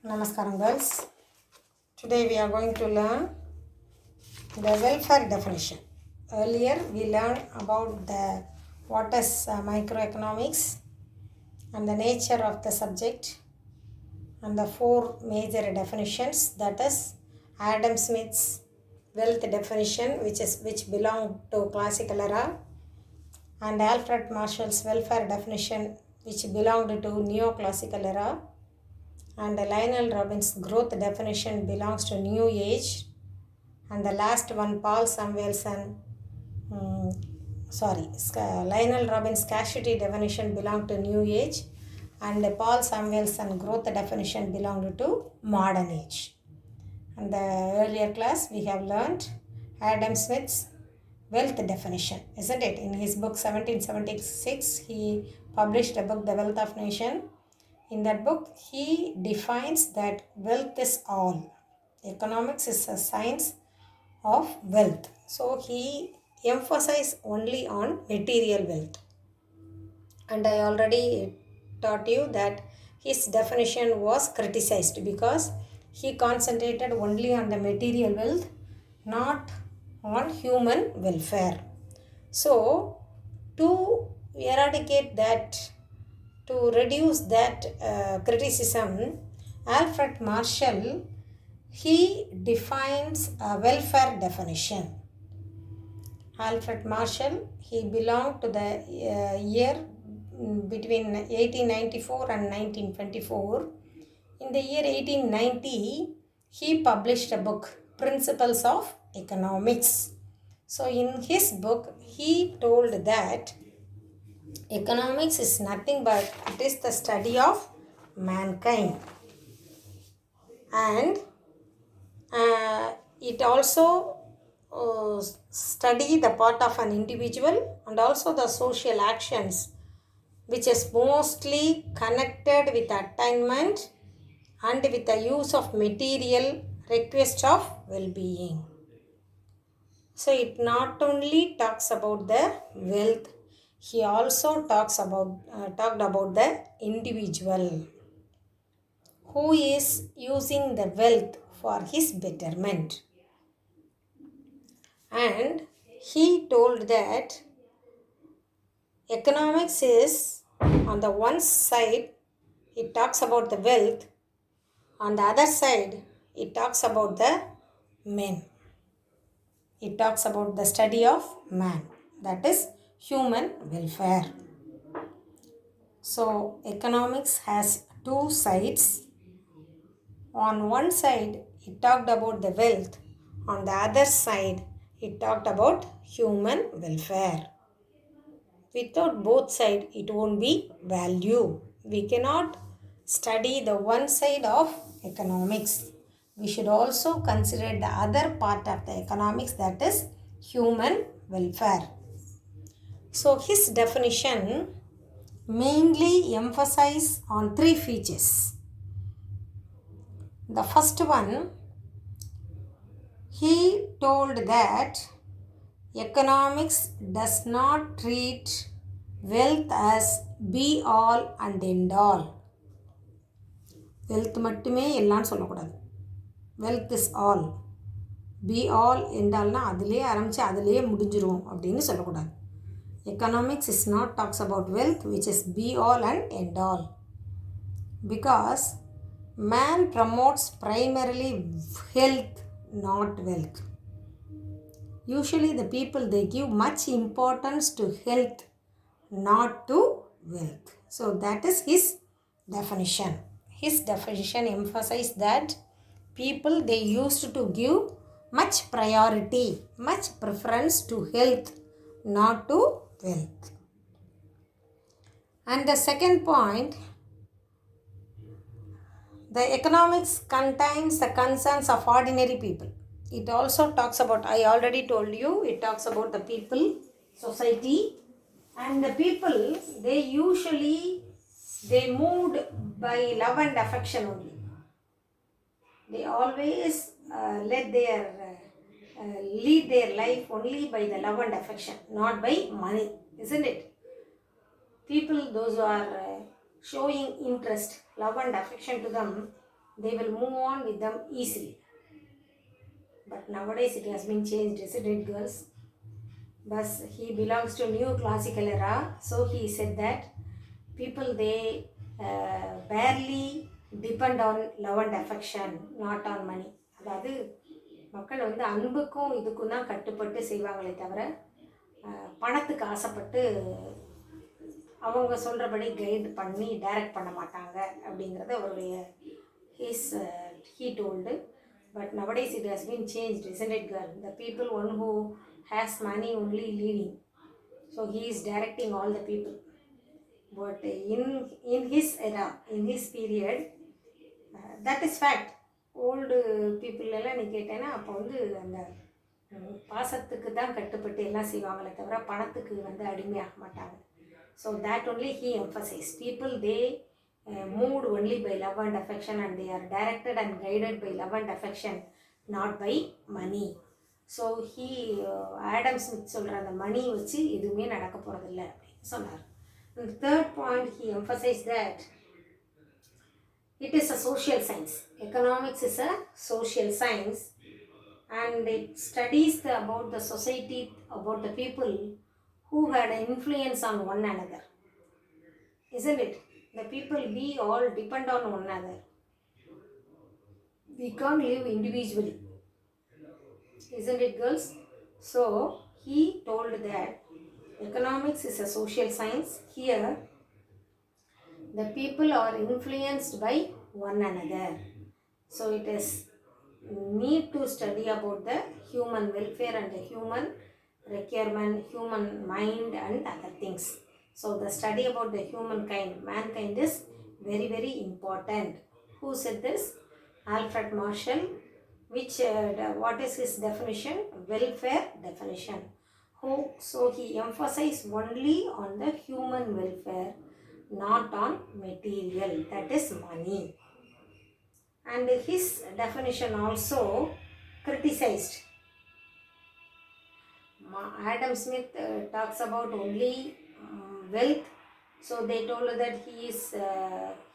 Namaskaram girls. Today we are going to learn the welfare definition. Earlier we learned about what is microeconomics and the nature of the subject and the four major definitions, that is Adam Smith's wealth definition which belong to classical era, and Alfred Marshall's welfare definition which belonged to neoclassical era, and Lionel Robbins' growth definition belongs to New Age, and the last one, Paul Samuelson, Lionel Robbins' scarcity definition belonged to New Age, and Paul Samuelson growth definition belonged to modern age. In the earlier class, we have learned Adam Smith's wealth definition, isn't it? In his book 1776, he published a book, The Wealth of Nation. In that book, he defines that wealth is all. Economics is a science of wealth. So he emphasized only on material wealth. And I already taught you that his definition was criticized because he concentrated only on the material wealth, not on human welfare. So to eradicate that, to reduce that criticism, Alfred Marshall, he defines a welfare definition. Alfred Marshall, he belonged to the year between 1894 and 1924. In the year 1890, he published a book, Principles of Economics. So in his book, he told that economics is nothing but it is the study of mankind, and it also study the part of an individual and also the social actions which is mostly connected with attainment and with the use of material request of well-being. So it not only talks about the wealth, he also talked about the individual who is using the wealth for his betterment. And he told that economics is, on the one side, it talks about the wealth, on the other side, it talks about the men. It talks about the study of man, that is human welfare. So economics has two sides. On one side, it talked about the wealth. On the other side, it talked about human welfare. Without both sides, it won't be value. We cannot study the one side of economics. We should also consider the other part of the economics, that is human welfare. So his definition mainly emphasizes on three features. The first one, he told that economics does not treat wealth as be all and end all. Wealth மட்டுமே எல்லாம் சொல்லக்கூடாது. Wealth is all. Be all end allனா அதிலே ஆரம்பித்து அதிலே முடிஞ்சிரும் அப்படின்னு சொல்லக்கூடாது. Economics is not talks about wealth which is be all and end all. Because man promotes primarily health, not wealth. Usually the people, they give much importance to health, not to wealth. So that is his definition. His definition emphasizes that people, they used to give much priority, much preference to health, not to wealth. And the second point, the economics contains the concerns of ordinary people. It also talks about, I already told you, it talks about the people, society, and the people, they usually, they moved by love and affection only. They always lead their life only by the love and affection, not by money, isn't it? People, those who are showing interest, love and affection to them, they will move on with them easily. But nowadays it has been changed, isn't it, girls? But he belongs to new classical era, so he said that people they barely depend on love and affection, not on money. அதாவது மக்கள் வந்து அன்புக்கும் இதுக்கும் தான் கட்டுப்பட்டு செய்வாங்களே தவிர பணத்துக்கு ஆசைப்பட்டு அவங்க சொல்கிறபடி கைடு பண்ணி டைரக்ட் பண்ண மாட்டாங்க அப்படிங்கிறத அவருடைய he told. But nowadays it has been changed, isn't it, girl? The people one who has money only leading, so he is directing all the people. But in his era, in his period, that is fact. Old people எல்லாம் நீ கேட்டேன்னா அப்போ வந்து அந்த பாசத்துக்கு தான் கட்டுப்பட்டு எல்லாம் செய்வாங்களே தவிர பணத்துக்கு வந்து அடிமையாக மாட்டாங்க. So that only he emphasize people they moved only by love and affection, and they are directed and guided by love and affection, not by money. So he Adam Smith சொல்கிற அந்த மணி வச்சு எதுவுமே நடக்க போகிறதில்ல அப்படின்னு சொன்னார். And the third point, he emphasized that it is a social science. Economics is a social science, and it studies about the society, about the people who had an influence on one another. Isn't it? The people, we all depend on one another. We can't live individually. Isn't it, girls? So he told that economics is a social science. Here the people are influenced by one another. So it is need to study about the human welfare and the human requirement, human mind and other things. So the study about the mankind is very, very important. Who said this? Alfred Marshall. Which what is his definition? Welfare definition. So he emphasized only on the human welfare, not on material, that is money. And his definition also criticized. Adam Smith talks about only wealth, so they told that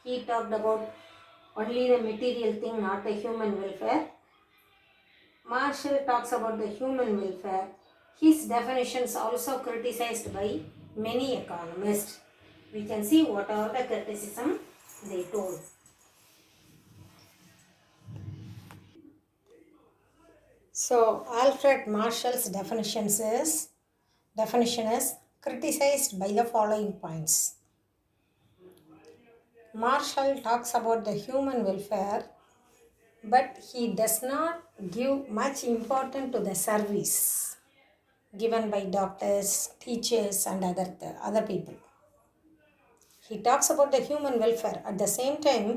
he talked about only the material thing, not the human welfare. Marshall talks about the human welfare. His definitions also criticized by many economists. We can see what are the criticism they told. So Alfred Marshall's definition is criticized by the following points. Marshall talks about the human welfare, but he does not give much importance to the service given by doctors, teachers and other people. He talks about the human welfare. At the same time,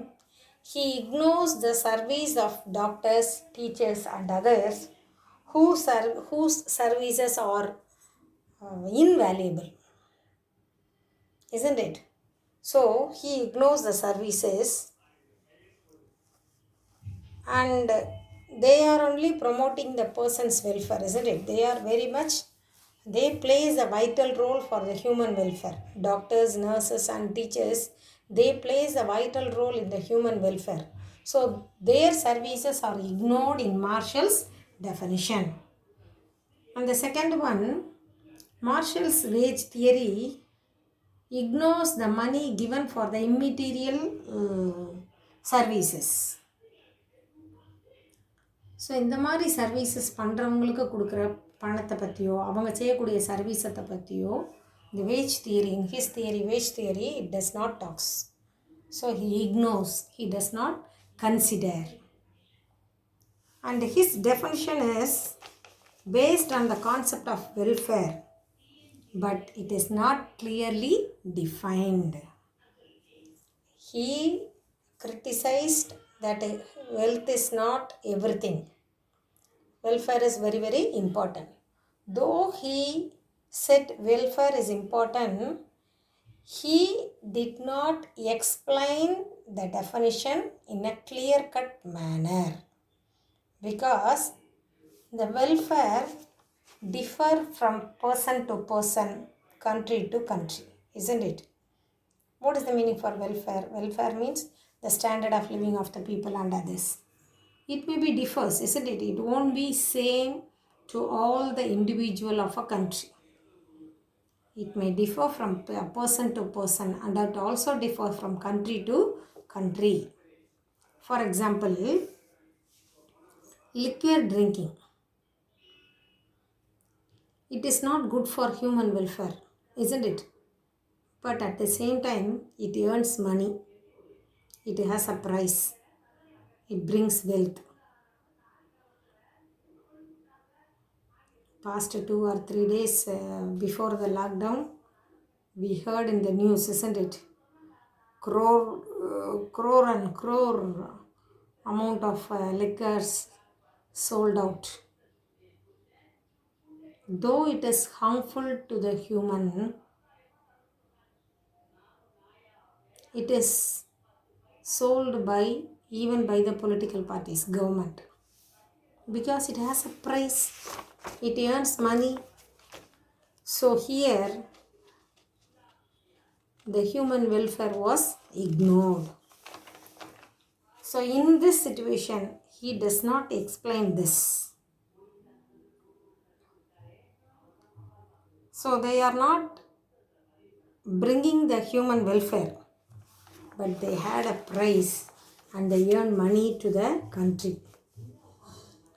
he ignores the service of doctors, teachers and others whose services are invaluable. Isn't it? So he ignores the services, and they are only promoting the person's welfare, isn't it? They plays a vital role for the human welfare. Doctors, nurses and teachers, they plays a vital role in the human welfare. So their services are ignored in Marshall's definition. And the second one, Marshall's wage theory ignores the money given for the immaterial services. So இந்த மாதிரி services பண்ணுறவங்களுக்கு கொடுக்குற பணத்தை பற்றியோ அவங்க செய்யக்கூடிய சர்வீஸத்தை பற்றியோ இந்த wage theory, in his theory, wage theory, it does not talks. So he ignores, he does not consider. And his definition is based on the concept of welfare, but it is not clearly defined. He criticized that wealth is not everything. Welfare is very, very important. Though he said welfare is important, he did not explain the definition in a clear-cut manner, because the welfare differ from person to person, country to country, isn't it? What is the meaning for welfare? Welfare means the standard of living of the people and others. It may be differs, isn't it? It won't be same to all the individual of a country. It may differ from person to person, and it also differ from country to country. For example, liquor drinking. It is not good for human welfare, isn't it? But at the same time, it earns money. It has a price. It brings wealth. Past 2 or 3 days before the lockdown, we heard in the news, isn't it? Crore and crore amount of liquors sold out. Though it is harmful to the human, it is sold by even by the political parties, government, because it has a price, it earns money. So here the human welfare was ignored. So in this situation, he does not explain this. So they are not bringing the human welfare, but they had a price and they earn money to the country.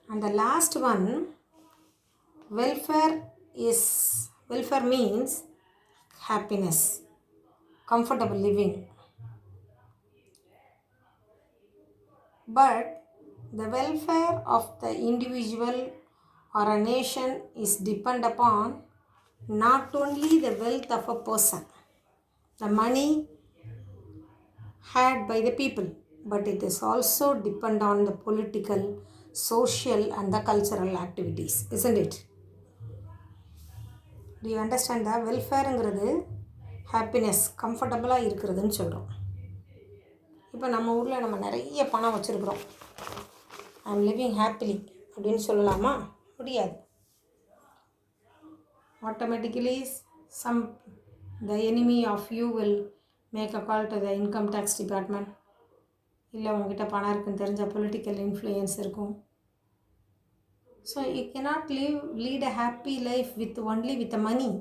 And the last one, welfare means happiness, comfortable living. But the welfare of the individual or a nation is depend upon not only the wealth of a person, the money had by the people, but it is also depend on the political, social and the cultural activities, isn't it? Do you understand that? வெல்ஃபேருங்கிறது happiness, கம்ஃபர்டபுளாக இருக்கிறதுன்னு சொல்கிறோம். இப்போ நம்ம ஊரில் நம்ம நிறைய பணம் வச்சுருக்குறோம், ஐ எம் லிவிங் ஹாப்பிலி அப்படின்னு சொல்லலாமா? முடியாது. Automatically the enemy of you will make a call to the income tax department. இல்லை உங்ககிட்ட பணம் இருக்குன்னு தெரிஞ்ச பொலிட்டிக்கல் இன்ஃப்ளூயன்ஸ் இருக்கும். So you cannot lead a happy life with the money.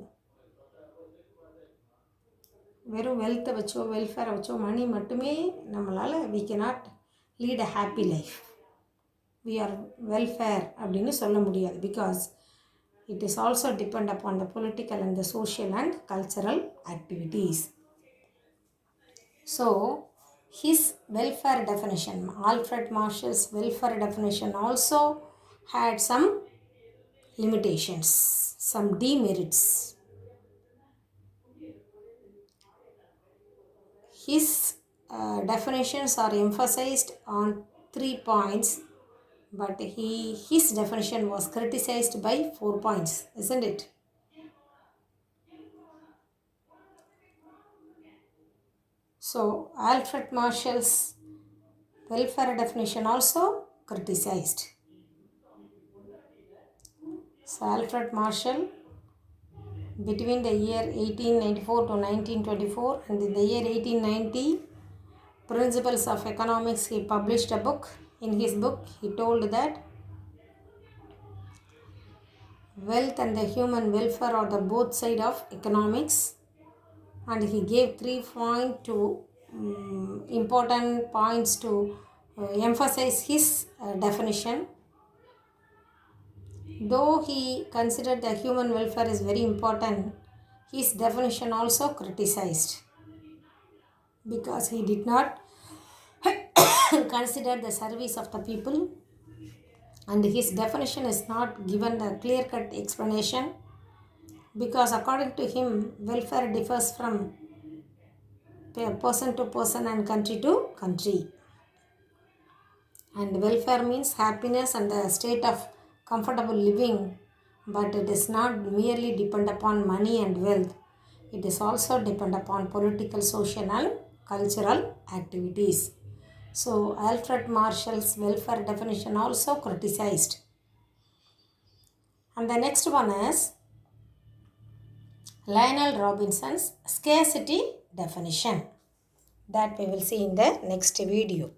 வெறும் வெல்த்தை வச்சோ வெல்ஃபேரை வச்சோ மணி மட்டுமே நம்மளால் we cannot lead a happy life. We are welfare அப்படின்னு சொல்ல முடியாது, because it is also depend upon the political and the social and cultural activities. So his welfare definition, Alfred Marshall's welfare definition also had some limitations, some demerits. His definitions are emphasized on 3 points, but his definition was criticized by 4 points, isn't it? So Alfred Marshall's welfare definition also criticized. So Alfred Marshall, between the year 1894 to 1924 and in the year 1890, Principles of Economics, he published a book. In his book, he told that wealth and the human welfare are the both side of economics, and he gave 3 important points to emphasize his definition. Though he considered the human welfare is very important, his definition also criticized, because he did not consider the service of the people, and his definition is not given a clear-cut explanation, because according to him, welfare differs from person to person and country to country. And welfare means happiness and the state of comfortable living, but it is not merely depend upon money and wealth. It is also depend upon political, social and cultural activities. So Alfred Marshall's welfare definition also criticized. And the next one is Lionel Robinson's scarcity definition. That we will see in the next video.